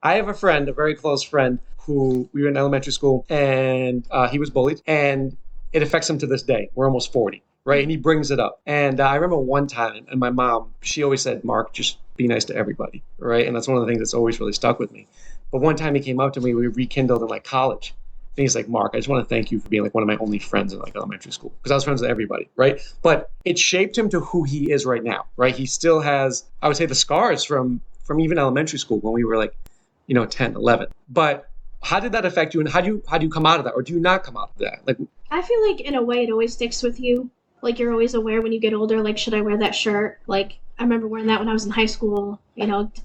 I have a friend, a very close friend, who we were in elementary school, and he was bullied, and it affects him to this day. We're almost 40, right? And he brings it up. And I remember one time, and my mom, she always said, Mark, just be nice to everybody, right? And that's one of the things that's always really stuck with me. But one time he came up to me, we rekindled in like college. And he's like, Mark, I just want to thank you for being like one of my only friends in like elementary school. Because I was friends with everybody, right? But it shaped him to who he is right now, right? He still has, I would say, the scars from even elementary school when we were like, 10, 11. But how did that affect you, and how do you come out of that, or do you not come out of that? Like, I feel like in a way it always sticks with you. Like you're always aware when you get older, like, should I wear that shirt? Like I remember wearing that when I was in high school,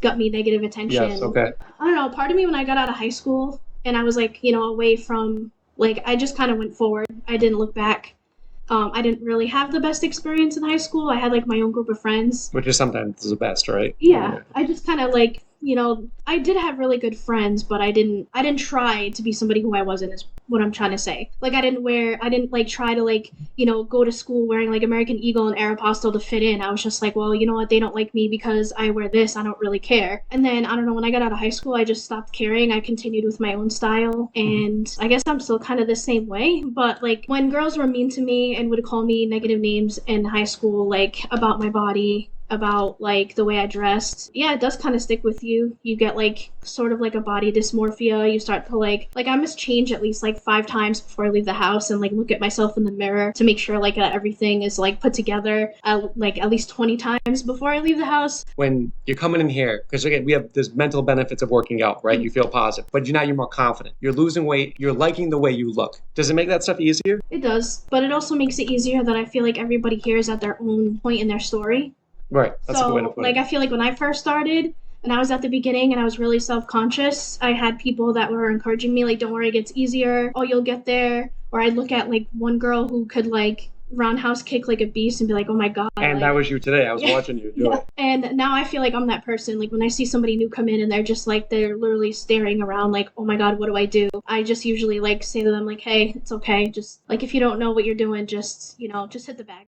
got me negative attention. yes, okay. I don't know, part of me when I got out of high school and I was like, away from, like, I just kind of went forward. I didn't look back. I didn't really have the best experience in high school. I had like my own group of friends. Which is sometimes the best, right? Yeah. I just kind of like, I did have really good friends, but I didn't try to be somebody who I wasn't, is what I'm trying to say. Like I didn't like try to like, go to school wearing like American Eagle and Aeropostale to fit in. I was just like, well, you know what? They don't like me because I wear this. I don't really care. And then I don't know, when I got out of high school, I just stopped caring. I continued with my own style. And I guess I'm still kind of the same way. But like when girls were mean to me and would call me negative names in high school, like about my body, about like the way I dressed, yeah, it does kind of stick with you. You get like sort of like a body dysmorphia. You start to like I must change at least like 5 times before I leave the house and like look at myself in the mirror to make sure like that everything is like put together like at least 20 times before I leave the house. When you're coming in here, because again, we have this mental benefits of working out, right? You feel positive, but now you're more confident. You're losing weight. You're liking the way you look. Does it make that stuff easier? It does, but it also makes it easier that I feel like everybody here is at their own point in their story. Right. That's a good way to put it. I feel like when I first started and I was at the beginning and I was really self-conscious, I had people that were encouraging me, like, don't worry, it gets easier. Oh, you'll get there. Or I'd look at like one girl who could like roundhouse kick like a beast and be like, oh my God. And like, that was you today. I was watching you do it. And now I feel like I'm that person. Like when I see somebody new come in and they're just like, they're literally staring around like, oh my God, what do I do? I just usually like say to them like, hey, it's okay. Just like, if you don't know what you're doing, just hit the bag.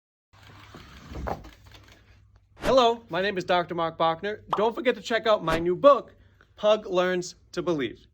Hello, my name is Dr. Marc Bochner. Don't forget to check out my new book, Pug Learns to Believe.